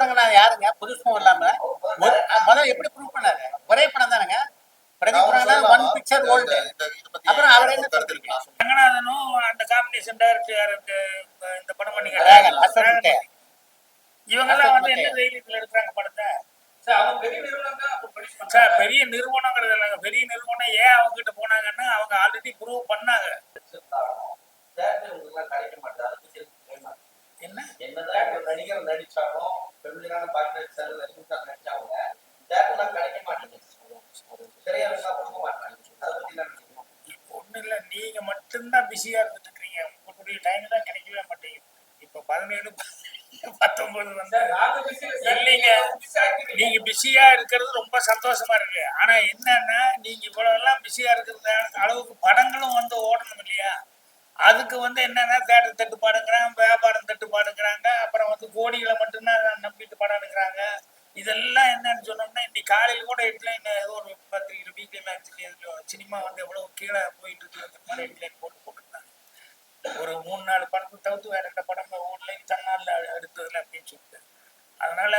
ரங்கநாதன் யாருங்க? புதுசும் இல்லாம முதல்ல எப்படி ப்ரூவ் பண்ணாரு? ஒரே படம் தானங்க. Pradeep Ranganathan one picture old. அப்புறம் அவர் என்ன சொல்றீங்க? ரங்கநாதனும் அந்த காம்பினேஷன் டைரக்டர் யாரு இந்த படம் பண்ணீங்க? இவங்க எல்லாம் வந்து என்ன தைரியத்துல எடுக்கிறாங்க படத்தை? சார் பெரிய நிறுவனங்கிறது இல்லைங்க. பெரிய நிறுவனம் ஏன் அவங்க கிட்ட போனாங்கன்னா அவங்க ஆல்ரெடி ப்ரூவ் பண்ணாங்க. என்ன என்னதான் நடிகர் நடிச்சாலும் பெருமையான பாட்டு நடிச்சாங்க கிடைக்க மாட்டேங்குது. ஒண்ணு இல்ல, நீங்க மட்டும்தான் பிஸியா இருந்துட்டு இருக்கீங்க. உங்களுடைய டைம் தான் கிடைக்கவே மாட்டேங்குது. இப்ப 17 19 வந்து இல்லைங்க, நீங்க பிஸியா இருக்கிறது ரொம்ப சந்தோஷமா இருக்கு. ஆனா என்னன்னா நீங்க இவ்வளவு எல்லாம் பிஸியா இருக்கிற அளவுக்கு படங்களும் வந்து ஓடணும் இல்லையா? அதுக்கு வந்து என்னன்னா தேட்டர் தட்டுப்பாடுங்கிறாங்க, வியாபாரம் தட்டுப்பாடுங்கிறாங்க, அப்புறம் வந்து கோடிகளை மட்டும்தான் நம்பிட்டு படம் எடுக்கிறாங்க. இதெல்லாம் என்னன்னு சொன்னோம்னா இன்னைக்கு காலையில் கூட ஹெட்லைன் ஏதோ ஒரு பத்திரிகை வீக்லி மேக்ஸில் சினிமா வந்து எவ்வளவு கீழே போயிட்டு இருக்கு மாதிரி ஹெட்லைன் போட்டுருந்தாங்க. ஒரு 3-4 படத்தை தவிர்த்து வேற எந்த படம் ஓன்லைன் தன்னால எடுத்ததில்லை அப்படின்னு சொல்லிட்டு. அதனால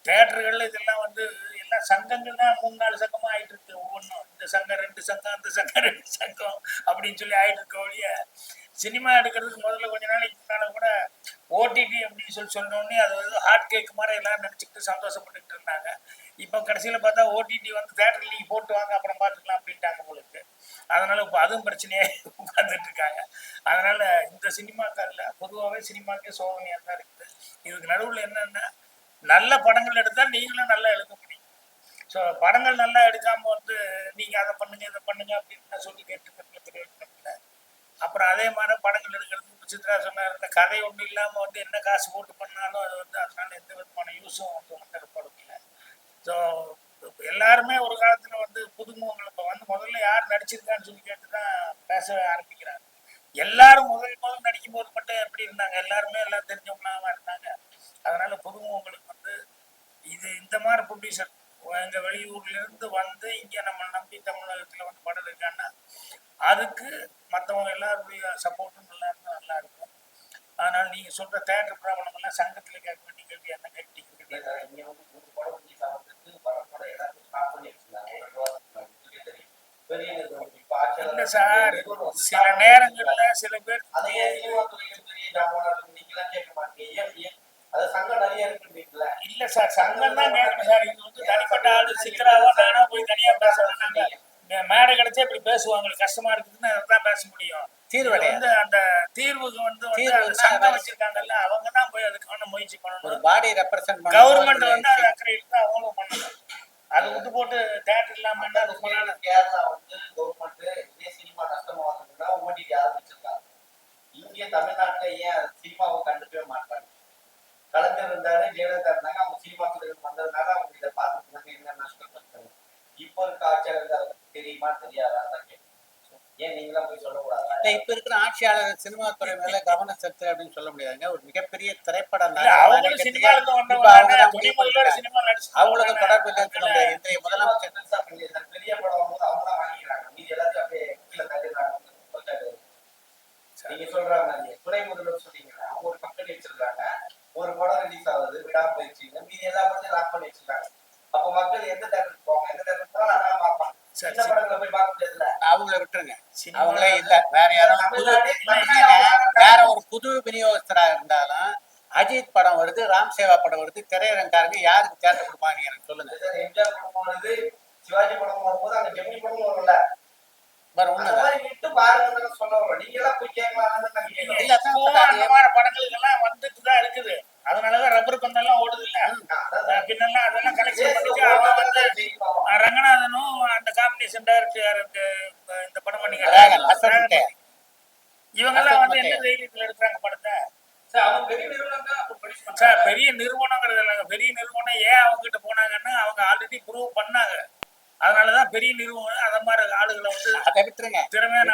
தேட்டர்கள் இதெல்லாம் வந்து எல்லாம் சங்கங்கள் தான் 3-4 சங்கமா ஆயிட்டு இருக்கு. ஒவ்வொன்றும் இந்த சங்கம் 2 சங்கம், அந்த சங்கம் 2 சங்கம் அப்படின்னு சொல்லி ஆயிட்டு இருக்க ஒழிய சினிமா எடுக்கிறதுக்கு முதல்ல கொஞ்ச நாளைக்கு முன்னால கூட ஓடிடி அப்படின்னு சொன்னோடனே அது வந்து ஹார்ட் கேக் மாதிரி எல்லாம் நினச்சிக்கிட்டு சந்தோஷப்பட்டுக்கிட்டு இருந்தாங்க. இப்போ கடைசியில் பார்த்தா ஓடிடி வந்து தேட்டரில் நீங்கள் போட்டு வாங்க அப்புறம் பார்த்துக்கலாம் அப்படின்ட்டாங்க உங்களுக்கு. அதனால இப்போ அதுவும் பிரச்சனையே உட்காந்துட்டு இருக்காங்க. அதனால இந்த சினிமாக்களில் பொதுவாகவே சினிமாக்கே சோதனையாக தான் இருக்குது. இதுக்கு நடுவில் என்னன்னா நல்ல படங்கள் எடுத்தால் நீங்களும் நல்லா எடுக்க முடியும். ஸோ படங்கள் நல்லா எடுக்காமல் வந்து நீங்கள் அதை பண்ணுங்க இதை பண்ணுங்க அப்படின்னு சொல்லி கேட்டுக்கிறதுல அப்புறம் அதே மாதிரி படங்கள் எடுக்கிறதுக்கு சித்ரா சொன்னார், இந்த கதை ஒன்றும் இல்லாமல் வந்து என்ன காசு போட்டு பண்ணாலும் அது வந்து அதனால எந்த விதமான யூஸும் வந்து ஏற்படும் இல்லை. ஸோ எல்லாருமே ஒரு காலத்தில் வந்து புதுமுகங்கள் இப்போ வந்து முதல்ல யார் நடிச்சிருக்கான்னு சொல்லி கேட்டு தான் பேச ஆரம்பிக்கிறாங்க. எல்லாரும் முதல் நடிக்கும் போது மட்டும் எப்படி இருந்தாங்க? எல்லாருமே எல்லாம் தெரிஞ்சவங்களாக இருந்தாங்க. அதனால புதுமுகங்களுக்கு வந்து இது இந்த மாதிரி ப்ரொடியூசர் எங்கள் வெளியூர்ல இருந்து வந்து இங்கே நம்ம நம்பி தமிழகத்தில் வந்து படம் இருக்காங்கன்னா அதுக்கு மற்றவங்க எல்லாருடைய சப்போர்ட்டும் நல்லா இருக்கும். அதனால நீங்க சொல்ற தேட்டர் ப்ராப்ளம் எல்லாம் சங்கத்தில் கேட்க வேண்டிய கேள்வி என்ன கேட்டீங்க? இல்ல சார், சில நேரங்கள்ல சில பேர் இல்ல சார், சங்கம் தான் கேட்கணும் சார். இது வந்து தனிப்பட்ட ஆளு சித்ராவோ நானா போய் தனியா பேசுறாங்க. மேடை கிடைச்சா இப்படி பேசுவாங்க, கஷ்டமா இருக்குதுன்னு அதான் பேச முடியும். தீர்வு வந்து அந்த தீர்வுக்கு வந்து சங்கம் வச்சிருக்காங்கல்ல, அவங்க தான் போய் அதுக்கான முயற்சி பண்ணணும். பாடி ரெப்ரசன்ட் கவர்மெண்ட் வந்து அது அக்கறை இருந்து அவங்களும் பண்ணணும். அதை விட்டு போட்டு தேட்டர் இல்லாம கேரளா வந்து கவர்மெண்ட் இதே சினிமா கஷ்டமா வந்ததுன்னா ஓடிடி ஆரம்பிச்சிருக்காங்க. இங்கே தமிழ்நாட்டுல ஏன் சினிமாவை கண்டுக்கவே மாட்டாங்க? கலைஞர் இருந்தாரு, ஜெயலலிதா இருந்தாங்க, அவங்க சினிமா துறைக்கு வந்ததுனால அவங்க இதை பார்த்துட்டு என்ன நஷ்டப்பட்டாங்க. இப்போ இருக்க ஆட்சியாளர் தெரியுமா தெரியாதா? ஏன் நீங்களாம் போய் சொல்லக்கூடாது? இப்ப இருக்கிற ஆட்சியாளர் சினிமா துறை மேல கவனம் செலுத்து அப்படின்னு சொல்ல முடியாதுங்க. ஒரு மிகப்பெரிய திரைப்படம் அவங்களுக்கு தொடர்பு இல்லைன்னு சொல்ல முடியாது. இன்றைய முதலமைச்சர் பெரிய படம் போது அவங்க தான் வாங்கிக்கிறாங்க, மீதி எல்லாத்தையும் அப்படியே கீழே தள்ளிடுறாங்க. நீங்க சொல்ற மாதிரி துணை முதல்வர் சொன்னீங்கன்னா அவங்க ஒரு கம்பெனி வச்சிருக்காங்க, ஒரு படம் ரிலீஸ் ஆகுது விடாமுயற்சி, மீதி எல்லா படத்தையும் லாக் பண்ணி வச்சிருக்காங்க. அப்ப மக்கள் எந்த தேட்டருக்கு போவாங்க? எந்த தேட்டருக்கு போனா அதான் பார்ப்பாங்க. சின்ன படங்களை போய் பார்க்க முடியாதுல்ல. அவங்கள விட்டுருங்க, அவங்களே இல்ல. வேற யாரும் வேற ஒரு புது விநியோகஸ்தரா இருந்தாலும் அஜித் படம் வருது, ராம் சேவா படம் வருது, திரையரங்காரங்க யாருக்கு தேட்டர் கொடுப்பாங்க எனக்கு சொல்லுங்க. எம்ஜிஆர் படம் வருது, சிவாஜி படம் வரும்போது அங்க ஜெமினி படம் வரும்ல, படங்களுக்கெல்லாம் வந்துட்டு தான் இருக்குது. அதனாலதான் ரப்பர் பந்தெல்லாம் ஓடுது இல்ல. பின்னெல்லாம் அதெல்லாம் கலெக்ஷன் பண்ணிட்டு அவன் வந்து ரங்கநாதனும் அந்த காம்பினேஷன் டைரக்டர் இந்த படம் பண்ணிக்கிறாங்க. இவங்க எல்லாம் வந்து என்ன தைரியத்துல எடுக்கிறாங்க படத்தை? சார் பெரிய நிறுவனங்கிறது இல்லைங்க. பெரிய நிறுவனம் ஏன் அவங்க கிட்ட போனாங்கன்னா அவங்க ஆல்ரெடி ப்ரூவ் பண்ணாங்க. அதனாலதான் பெரிய நிறுவனம் அந்த மாதிரி ஆளுகளை வந்து அதை விட்டுருங்க. திறமையான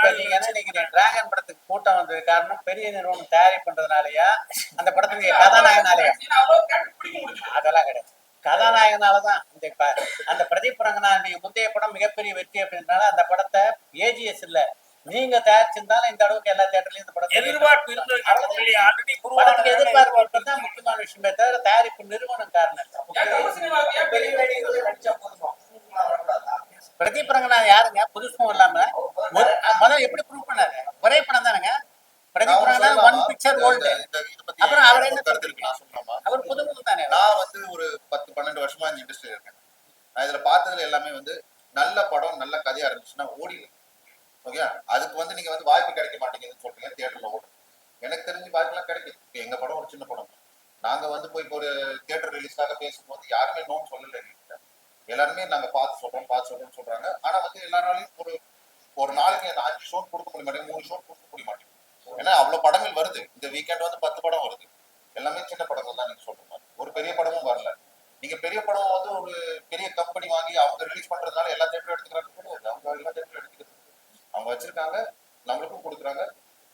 டிராகன் படத்துக்கு கூட்டம் வந்தது காரணம் பெரிய நிறுவனம் தயாரி பண்றதுனாலயா, அந்த படத்துக்கு கதாநாயகனாலயா? அதெல்லாம் கிடையாது. கதாநாயகனாலதான் அந்த பிரதீப் ரங்கநாதன் முந்தைய படம் மிகப்பெரிய வெற்றி அப்படின்றனால அந்த படத்தை ஏஜிஎஸ் இல்ல நீங்க தயாரிச்சிருந்தாலும் இந்த அளவுக்கு எல்லா தேட்டர்லயும் இந்த படம் எதிர்பார்ப்பு எதிர்பார்ப்பு தான் முக்கியமான விஷயமே. தவிர தயாரிப்பு நிறுவனம் காரணம் இல்லை. பெரிய நடிகர்கள் நடிச்சா போதுமா புதுமுகம்லாம் வரக்கூடாதா? பிரதீப் ரங்கநாதன் யாருங்க புதுசும் இல்லாம முதல்ல எப்படி ப்ரூவ் பண்ணாரு? ஒரே படம் தானங்க Pradeep Ranganathan, one picture old. அப்புறம் அவர் என்ன சொல்றீங்க? அவர் புதுமுகம் தானே. நான் வந்து ஒரு 10-12 வருஷமா இந்த இண்டஸ்ட்ரியில இருக்கேன். நான் இதுல பார்த்ததுல எல்லாமே வந்து நல்ல படம் நல்ல கதையா இருந்துச்சுன்னா ஓடிடும். ஓகே, அதுக்கு வந்து நீங்க வந்து வாய்ப்பு கிடைக்க மாட்டேங்குதுன்னு சொல்றீங்க, தியேட்டர்ல ஓடும். எனக்கு தெரிஞ்சு வாய்ப்புலாம் கிடைக்குது. இப்போ எங்க படம் ஒரு சின்ன படம். நாங்க வந்து போய் இப்போ ஒரு தியேட்டர் ரிலீஸ்க்காக பேசும்போது யாருமே நோன்னு சொல்லல எங்ககிட்ட. எல்லாருமே நாங்க பார்த்து சொல்றோம்னு சொல்றாங்க. ஆனா வந்து எல்லாராலையும் ஒரு நாளைக்கு அந்த 5 ஷோ கொடுக்க முடிய மாட்டேங்குது, 3 ஷோ கொடுக்க முடிய மாட்டேங்குது. ஏன்னா அவ்வளவு படங்கள் வருது. இந்த வீக்கெண்ட் வந்து 10 படம் வருது. எல்லாமே சின்ன படங்கள் தான் நீங்க சொல்ற மாதிரி. ஒரு பெரிய படமும் வரல. நீங்க பெரிய படம் வந்து ஒரு பெரிய கம்பெனி வாங்கி அவங்க ரிலீஸ் பண்றதுனால எல்லா தேட்டரும் எடுத்துக்கிறாங்க கிடையாது. அவங்க எல்லா தேட்டரும் எடுத்துக்கிறது அவங்க வச்சிருக்காங்க, நம்மளுக்கும் கொடுக்குறாங்க.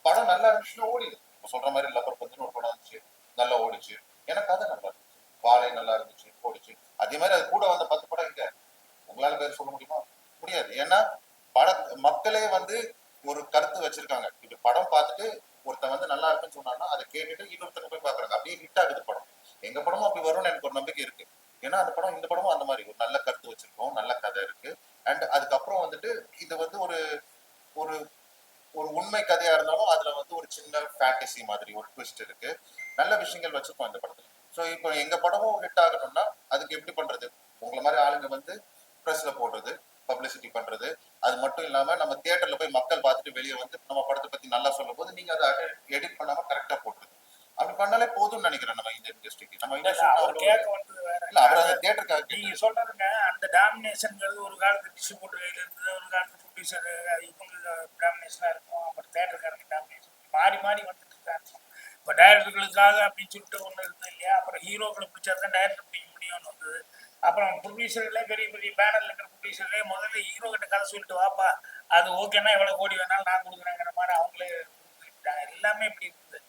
படம் நல்லா இருந்துச்சுன்னா ஓடிது. இப்போ சொல்ற மாதிரி லப்பர் பந்துன்னு ஒரு படம் இருந்துச்சு, நல்லா ஓடிச்சு. எனக்கு கதை நல்லா இருந்துச்சு, வாழை நல்லா இருந்துச்சு, ஓடிச்சு. அதே மாதிரி அது கூட வந்த 10 படம் இங்க உங்களால பேர் சொல்ல முடியுமா? முடியாது. ஏன்னா மக்களே வந்து ஒரு கருத்து வச்சிருக்காங்க. இப்ப படம் பார்த்துட்டு ஒருத்தன் வந்து நல்லா இருக்குன்னு சொன்னான்னா அதை கேட்டுட்டு இன்னொருத்தங்க போய் பாக்குறாங்க. அப்படியே ஹிட் ஆகுது படம். எங்க படமும் அப்படி வரும்னு எனக்கு ஒரு நம்பிக்கை இருக்கு. ஏன்னா அந்த படம் இந்த படமும் அந்த மாதிரி ஒரு நல்ல கருத்து வச்சிருக்கோம், நல்ல கதை இருக்கு. அண்ட் அதுக்கப்புறம் வந்துட்டு இது வந்து ஒரு ஒரு ஒரு உண்மை கதையா இருந்தாலும் அதுல வந்து ஒரு சின்ன ஃபேண்டசி மாதிரி ஒரு ட்விஸ்ட் இருக்கு. நல்ல விஷயங்கள் வச்சிருக்கோம் இந்த படத்துல. ஸோ இப்போ எங்க படமும் ஹிட் ஆகணும்னா அதுக்கு எப்படி பண்றது? உங்களை மாதிரி ஆளுங்க வந்து ப்ரெஸ்ல போடுறது, பப்ளிசிட்டி பண்றது. அது மட்டும் இல்லாம நம்ம தியேட்டர்ல போய் மக்கள் பார்த்துட்டு வெளியே வந்து நம்ம படத்தை பத்தி நல்லா சொல்லும் போது நீங்க அதை எடிட் பண்ணாம கரெக்டா போட்டுருது. அப்படி பண்ணாலே போதும்னு நினைக்கிறேன். நம்ம இந்த இண்டஸ்ட்ரிக்கு நம்ம அவர் கேட்க வந்தது வேற. இல்ல அவர் அந்த தியேட்டருக்காக நீங்க சொல்றதுங்க அந்த டாமினேஷன்ங்கிறது ஒரு காலத்து டிஸ்ட்ரிபியூட்டர் கையில இருந்தது, ஒரு காலத்து ப்ரொடியூசர் இவங்க டாமினேஷனா இருக்கும், அப்புறம் தேட்டருக்காரங்க டாமினேஷன் மாறி மாறி வந்துட்டு இருக்காங்க. இப்போ டைரக்டர்களுக்காக அப்படின்னு சொல்லிட்டு ஒன்று இருந்தது இல்லையா? அப்புறம் ஹீரோக்களை பிடிச்சா தான் டைரக்டர் பிடிக்க முடியும்னு வந்தது. அப்புறம் ப்ரொடியூசர்களே பெரிய பெரிய பேனர்ல இருக்கிற ப்ரொடியூசர்களே முதல்ல ஹீரோ கிட்ட கதை சொல்லிட்டு வாப்பா, அது ஓகேன்னா எவ்வளவு கோடி வேணாலும் நான் கொடுக்குறேங்கிற மாதிரி அவங்களே கொடுத்துட்டாங்க. எல்லாமே இப்படி இருக்குது.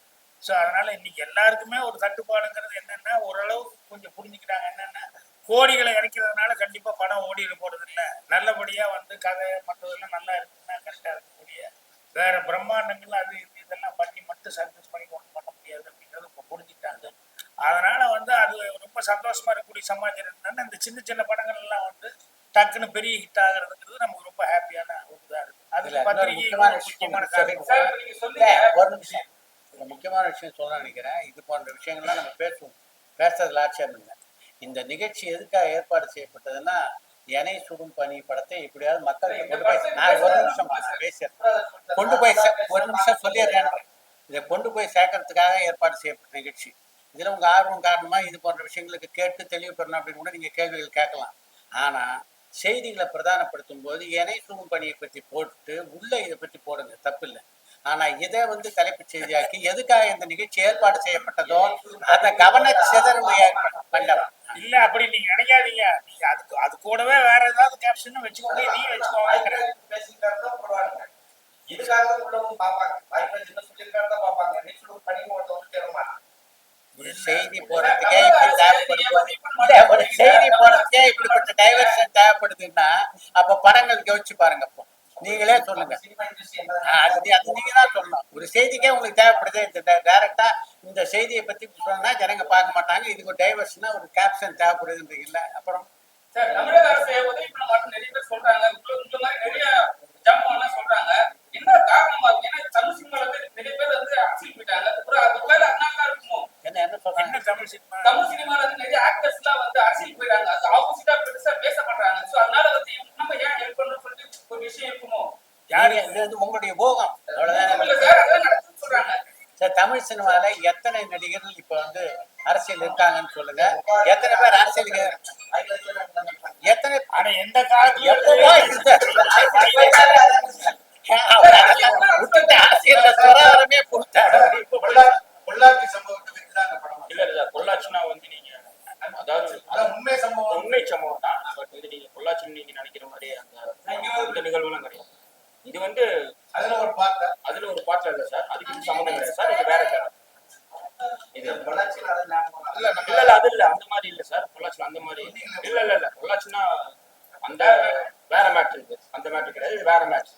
ஸோ அதனால இன்னைக்கு எல்லாருக்குமே ஒரு தட்டுப்பாடுங்கிறது என்னன்னா, ஓரளவுக்கு கொஞ்சம் புரிஞ்சுக்கிட்டாங்க. என்னன்னா, கோடிகளை கிடைக்கிறதுனால கண்டிப்பா படம் ஓடிட போறது இல்லை. நல்லபடியா வந்து கதை மற்றதெல்லாம் நல்லா இருக்குன்னா கரெக்டா இருக்கக்கூடிய வேற பிரம்மாண்டங்கள் அது இதெல்லாம் பண்ணி மட்டும் சர்வீஸ் பண்ணி ஒன்றும் பண்ண முடியாது அப்படிங்கிறது இப்போ புரிஞ்சுக்கிட்டாங்க. அதனால வந்து அது ரொம்ப சந்தோஷமா இருக்கக்கூடிய சமாச்சாரம் என்னன்னா, இந்த சின்ன சின்ன படங்கள் எல்லாம் வந்து டக்குன்னு பெரிய ஹிட் ஆகுறதுங்கிறது நமக்கு ரொம்ப ஹாப்பியான ஒரு இதா இருக்கு. அதுல பத்திரிகை முக்கியமான காரணம். ஒரு நிமிஷம், ஒரு முக்கியமான விஷயம் சொல்ல நினைக்கிறேன். இது போன்ற விஷயங்கள்லாம் நம்ம பேசுறதுல ஆட்சேபம் இல்லை. இந்த நிகழ்ச்சி எதுக்காக ஏற்பாடு செய்யப்பட்டதுன்னா, எனை சுடும் பனி படத்தை எப்படியாவது மக்களுக்கு கொண்டு போய், நான் ஒரு நிமிஷம் பேசுறேன், கொண்டு போய் ஒரு நிமிஷம் சொல்லிடுறேன். இதை கொண்டு போய் சேர்க்கறதுக்காக ஏற்பாடு செய்யப்பட்ட நிகழ்ச்சி. இதுல உங்க ஆர்வம் காரணமா இது போன்ற விஷயங்களுக்கு கேட்டு தெளிவு பெறணும் அப்படின்னு கூட நீங்க கேள்விகள் கேட்கலாம். ஆனா செய்திகளை பிரதானப்படுத்தும் போது எனை சுடும் பணியை பற்றி போட்டு உள்ள இதை பற்றி போடுங்க, தப்பு இல்லை. ஆனா இதை வந்து தலைப்புச் செய்தியாக்கி எதுக்காக இந்த நிகழ்ச்சி ஏற்பாடு செய்யப்பட்டதோ அதை கவன சிதறவு பண்ணலாம். இல்ல அப்படி நீங்க நினைக்காதீங்க. நீங்க அது கூடவே வேற ஏதாவது கேப்ஷன் வச்சுக்கோங்க, நீ வச்சுக்கோங்க. போடுவாங்க. இதுக்காக உள்ளவங்க பார்ப்பாங்க. வாய்ப்பு என்ன சொல்லியிருக்காரு தான் பார்ப்பாங்க. நெக்ஸ்ட் பணி ஒருத்தவங்க தேடுமா ஒரு செய்தி போறதுக்கே இப்படி தேவைப்படுது, ஒரு செய்தி போறதுக்கே இப்படிப்பட்ட டைவர்ஷன் தேவைப்படுதுன்னா அப்ப படங்கள் கவனிச்சு பாருங்க. அப்போ நீங்களே சொல்லுங்க, அது நீங்க தான் சொல்லணும். ஒரு செய்திக்கே உங்களுக்கு தேவைப்படுது, இந்த டைரக்டா இந்த செய்தியை பத்தி சொன்னா ஜனங்க பார்க்க மாட்டாங்க, இதுக்கு ஒரு டைவர்ஷனா ஒரு கேப்ஷன் தேவைப்படுதுன்றீங்கல்ல. அப்புறம் சார், தமிழக அரசு உதவிப்பட மாட்டோம் நிறைய பேர் சொல்றாங்க. இந்த மாதிரி நிறைய ஜாமான் சொல்றாங்க. என்ன காரணமா இருக்கு? ஏன்னா தமிழ் சினிமால வந்து நிறைய பேர் வந்து அரசியல் போயிட்டாங்க. ஒருவேளை அதனால இருக்குமோ? என்ன சொல்றாங்க? தமிழ் சினிமால வந்து நிறைய ஆக்டர்ஸ் எல்லாம் வந்து அரசியல் போயிட்டாங்க. அது ஆப்போசிட்டா பெருசா பேச மாட்டாங்க. சோ அதனால வந்து நம்ம ஏன் ஹெல்ப் பண்ணணும்னு சொல்லிட்டு ஒரு விஷயம் இருக்குமோ? யாரு இது உங்களுடைய போகம் அவ்வளவுதான். சார் அதெல்லாம் நடக்குதுன்னு சொல்றாங்க. சார், தமிழ் சினிமால எத்தனை நடிகர்கள் இப்ப வந்து அரசியல் இருக்காங்கன்னு சொல்லுங்க. எத்தனை பேர் அரசியலுக்கு எத்தனை எந்த காலத்துல அரசியல் பொள்ளாச்சி சம்பவத்தை வச்சு தான் அந்த படம். இல்ல இல்ல, பொள்ளாச்சினா வந்து நீங்க அதாவது உண்மை சம்பவம் தான். பட் வந்து நீங்க பொள்ளாச்சின்னு நீங்க நினைக்கிற மாதிரி அந்த நிகழ்வுலாம் கிடையாது. இது வந்து அதுல ஒரு பாட்டு இல்ல சார், அதுக்கு சம்பந்தம் இல்லை சார். இது வேற சார். இது பொள்ளாச்சியில அதை ஞாபகம் இல்ல இல்ல, அது இல்ல, அந்த மாதிரி இல்ல சார். பொள்ளாச்சில அந்த மாதிரி இல்ல இல்ல இல்ல. பொள்ளாச்சினா அந்த வேற மேட்ச் இருக்கு, அந்த மேட்ச் கிடையாது, இது வேற மேட்ச்.